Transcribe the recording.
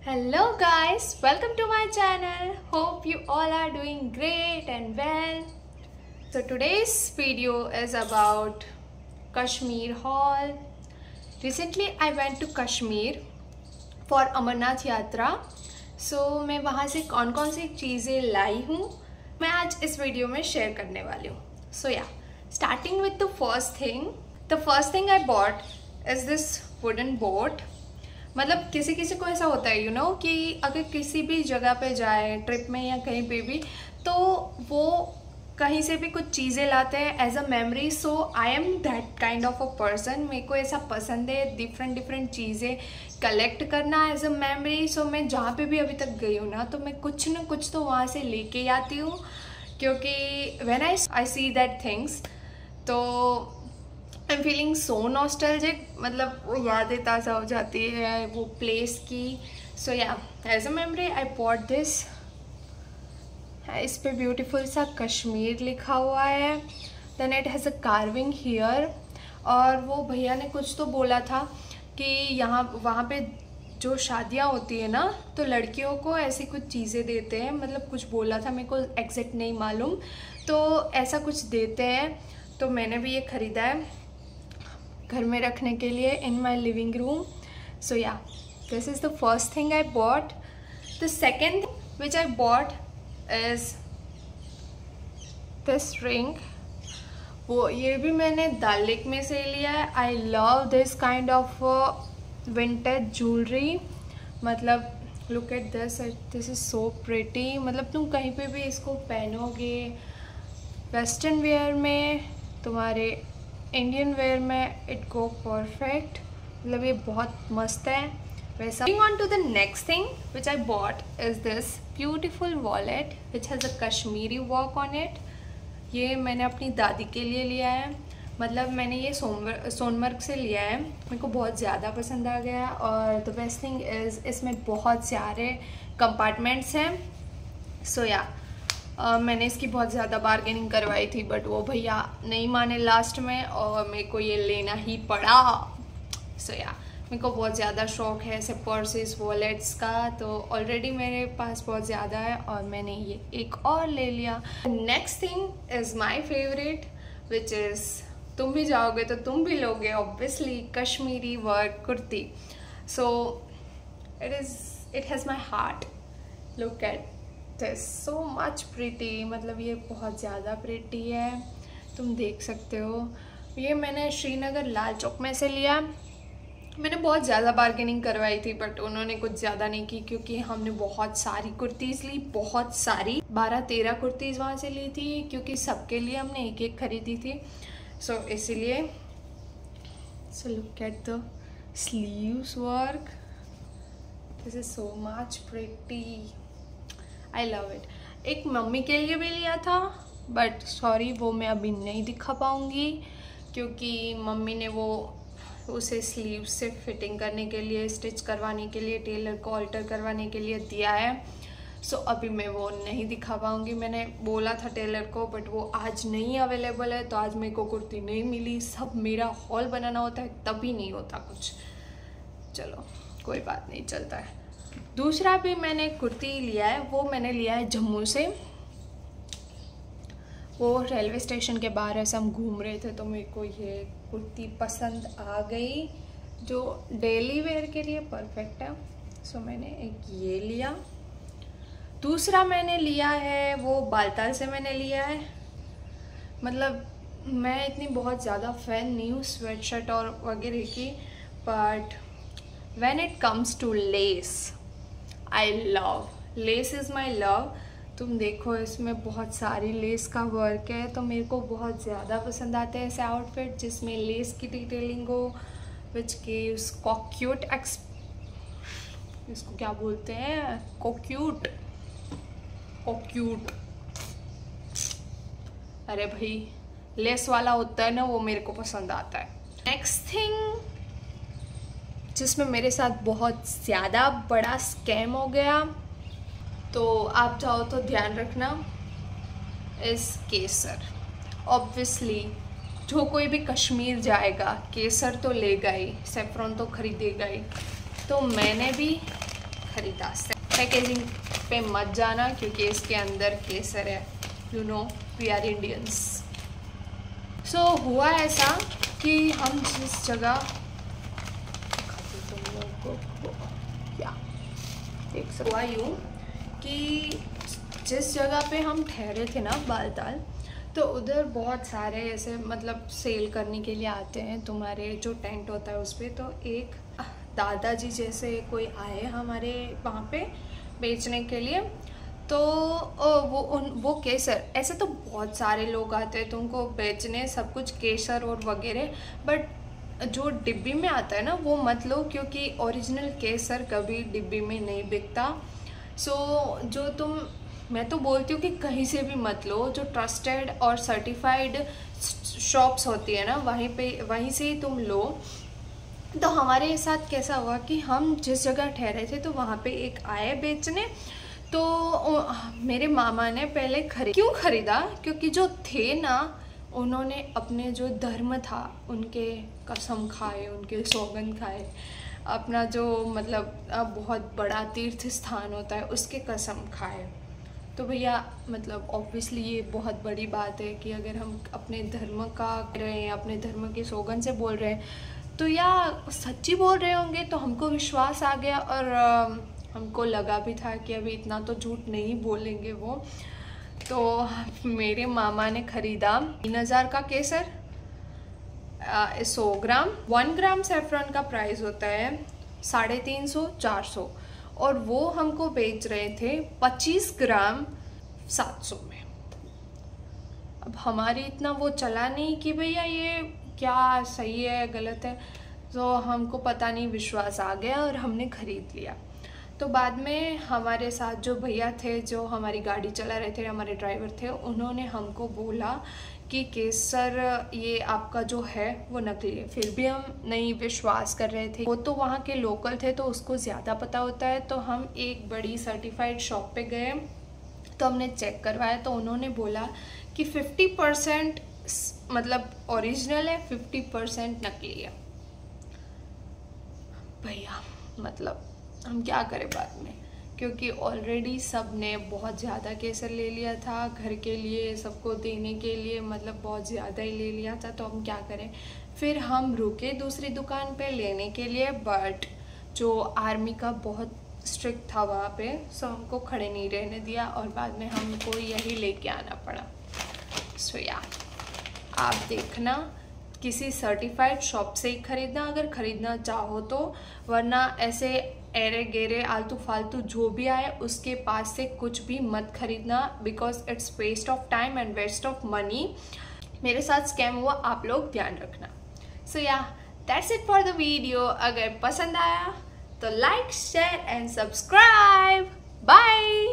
Hello guys, welcome to my channel. Hope you all are doing great and well. So today's video is about Kashmir haul. Recently I went to Kashmir for Amarnath Yatra. So मैं वहाँ से कौन कौन सी चीज़ें लाई हूँ मैं आज इस वीडियो में शेयर करने वाली हूँ. So yeah, starting with the first thing I bought is this wooden boat. मतलब किसी किसी को ऐसा होता है यू नो कि अगर किसी भी जगह पे जाए ट्रिप में या कहीं पे भी तो वो कहीं से भी कुछ चीज़ें लाते हैं as a memory. So I am that kind of a person. मेरे को ऐसा पसंद है डिफरेंट चीज़ें कलेक्ट करना एज अ मेमोरी. सो मैं जहाँ पे भी अभी तक गई हूँ ना तो मैं कुछ ना कुछ तो वहाँ से लेके आती हूँ क्योंकि when I see that things तो I am feeling so nostalgic. मतलब वो यादें ताज़ा हो जाती है वो प्लेस की. So ya as a memory I bought this. इस पे ब्यूटीफुल सा कश्मीर लिखा हुआ है. Then it has a carving here. और वो भैया ने कुछ तो बोला था कि यहाँ वहाँ पे जो शादियाँ होती है ना तो लड़कियों को ऐसी कुछ चीज़ें देते हैं. मतलब कुछ बोला था, मेरे को एग्जैक्ट नहीं मालूम. तो ऐसा कुछ देते हैं तो मैंने भी ये ख़रीदा है घर में रखने के लिए इन माई लिविंग रूम. सो या this is the first thing I bought. The second which I bought is this ring. वो ये भी मैंने दाल लेक में से लिया है. I love this kind of vintage jewellery. मतलब look at this is so pretty. मतलब तुम कहीं पे भी इसको पहनोगे वेस्टर्न वेयर में, तुम्हारे इंडियन वेयर में इट गो परफेक्ट. मतलब ये बहुत मस्त है वैसा. Moving on to the next thing which I bought is this beautiful wallet which has a Kashmiri work on it. ये मैंने अपनी दादी के लिए लिया है. मतलब मैंने ये सोनमर्ग से लिया है. मेरे को बहुत ज़्यादा पसंद आ गया. और द बेस्ट थिंग इज़ इसमें बहुत सारे कंपार्टमेंट्स हैं. सो या मैंने इसकी बहुत ज़्यादा बार्गेनिंग करवाई थी बट वो भैया नहीं माने लास्ट में और मेरे को ये लेना ही पड़ा. सो या मेरे को बहुत ज़्यादा शौक है ऐसे पर्सेस वॉलेट्स का. तो ऑलरेडी मेरे पास बहुत ज़्यादा है और मैंने ये एक और ले लिया. Next thing is my favourite which is तुम भी जाओगे तो तुम भी लोगे obviously Kashmiri work kurti. So it has my heart. Look at this so much pretty. मतलब ये बहुत ज़्यादा प्रिटी है, तुम देख सकते हो. ये मैंने श्रीनगर लाल चौक में से लिया. मैंने बहुत ज़्यादा बार्गेनिंग करवाई थी बट उन्होंने कुछ ज़्यादा नहीं की क्योंकि हमने बहुत सारी कुर्तीज़ ली. बहुत सारी 12-13 कुर्तीज़ वहाँ से ली थी क्योंकि सबके लिए हमने एक एक खरीदी थी. सो इसीलिए. So look at the sleeves work. This is so much pretty. I love it. एक मम्मी के लिए भी लिया था बट सॉरी वो मैं अभी नहीं दिखा पाऊँगी क्योंकि मम्मी ने वो उसे स्लीव से फिटिंग करने के लिए स्टिच करवाने के लिए टेलर को ऑल्टर करवाने के लिए दिया है. सो अभी मैं वो नहीं दिखा पाऊँगी. मैंने बोला था टेलर को बट वो आज नहीं अवेलेबल है तो आज मेरे को कुर्ती नहीं मिली. सब मेरा हॉल बनाना होता है तभी नहीं होता कुछ. चलो कोई बात नहीं, चलता है. दूसरा भी मैंने कुर्ती लिया है. वो मैंने लिया है जम्मू से. वो रेलवे स्टेशन के बाहर ऐसे हम घूम रहे थे तो मेरे को ये कुर्ती पसंद आ गई जो डेली वेयर के लिए परफेक्ट है. सो मैंने एक ये लिया. दूसरा मैंने लिया है वो बालताल से मैंने लिया है. मतलब मैं इतनी बहुत ज़्यादा फ़ैन नहीं हूँ स्वेट शर्ट और वगैरह की but when it comes to lace I love. Lace is my love. तुम देखो इसमें बहुत सारी लेस का वर्क है तो मेरे को बहुत ज़्यादा पसंद आते हैं ऐसे आउटफिट जिसमें लेस की डिटेलिंग हो विच गिव्स कॉक्यूट इसको क्या बोलते हैं कॉक्यूट. अरे भाई लेस वाला होता है ना वो मेरे को पसंद आता है. नेक्स्ट थिंग जिसमें मेरे साथ बहुत ज़्यादा बड़ा स्कैम हो गया तो आप चाहो तो ध्यान रखना इस केसर. ऑब्वियसली जो कोई भी कश्मीर जाएगा केसर तो लेगा ही, सेफ्रॉन तो खरीदेगा ही. तो मैंने भी खरीदा। पैकेजिंग पे मत जाना क्योंकि इसके अंदर केसर है, you know we are Indians. So हुआ ऐसा कि हम जिस जगह हुआ यूँ कि जिस जगह पे हम ठहरे थे ना बालताल, तो उधर बहुत सारे ऐसे मतलब सेल करने के लिए आते हैं, तुम्हारे जो टेंट होता है उस पर। तो एक दादाजी जैसे कोई आए हमारे वहाँ पे बेचने के लिए, तो वो केसर, ऐसे तो बहुत सारे लोग आते हैं तुमको बेचने सब कुछ केसर और वगैरह, बट जो डिब्बी में आता है ना वो मत लो क्योंकि ओरिजिनल केसर कभी डिब्बी में नहीं बिकता। सो जो तुम, मैं तो बोलती हूँ कि कहीं से भी मत लो, जो ट्रस्टेड और सर्टिफाइड शॉप्स होती है ना वहीं से ही तुम लो। तो हमारे साथ कैसा हुआ कि हम जिस जगह ठहरे थे तो वहाँ पे एक आए बेचने, तो मेरे मामा ने पहले क्यों ख़रीदा, क्योंकि जो थे ना उन्होंने अपने जो धर्म था उनके कसम खाए, उनके सौगंध खाए, अपना जो मतलब बहुत बड़ा तीर्थ स्थान होता है उसके कसम खाए। तो भैया मतलब ऑब्वियसली ये बहुत बड़ी बात है कि अगर हम अपने धर्म का कर रहे हैं, अपने धर्म के सौगंध से बोल रहे हैं, तो या सच्ची बोल रहे होंगे। तो हमको विश्वास आ गया और हमको लगा भी था कि अभी इतना तो झूठ नहीं बोलेंगे वो। तो मेरे मामा ने ख़रीदा 3000 का केसर, 100 ग्राम। 1 ग्राम सेफ्रॉन का प्राइस होता है 350-400, और वो हमको बेच रहे थे 25 ग्राम 700 में। अब हमारी इतना वो चला नहीं कि भैया ये क्या सही है गलत है, तो हमको पता नहीं, विश्वास आ गया और हमने ख़रीद लिया। तो बाद में हमारे साथ जो भैया थे जो हमारी गाड़ी चला रहे थे, हमारे ड्राइवर थे, उन्होंने हमको बोला कि केसर ये आपका जो है वो नकली है। फिर भी हम नहीं विश्वास कर रहे थे, वो तो वहाँ के लोकल थे तो उसको ज़्यादा पता होता है। तो हम एक बड़ी सर्टिफाइड शॉप पे गए, तो हमने चेक करवाया, तो उन्होंने बोला कि 50% मतलब ओरिजिनल है, 50% नकली है। भैया मतलब हम क्या करें बाद में, क्योंकि ऑलरेडी सब ने बहुत ज़्यादा केसर ले लिया था घर के लिए, सबको देने के लिए, मतलब बहुत ज़्यादा ही ले लिया था। तो हम क्या करें, फिर हम रुके दूसरी दुकान पे लेने के लिए, बट जो आर्मी का बहुत स्ट्रिक्ट था वहाँ पे, सो हमको खड़े नहीं रहने दिया और बाद में हमको यही लेके आना पड़ा। सो यार आप देखना किसी सर्टिफाइड शॉप से ही ख़रीदना अगर ख़रीदना चाहो तो, वरना ऐसे एरे गेरे आलतू फालतू जो भी आए उसके पास से कुछ भी मत खरीदना, because it's waste of time and waste of money. मेरे साथ स्कैम हुआ, आप लोग ध्यान रखना। So ya that's it for the video. अगर पसंद आया तो like share and subscribe. Bye.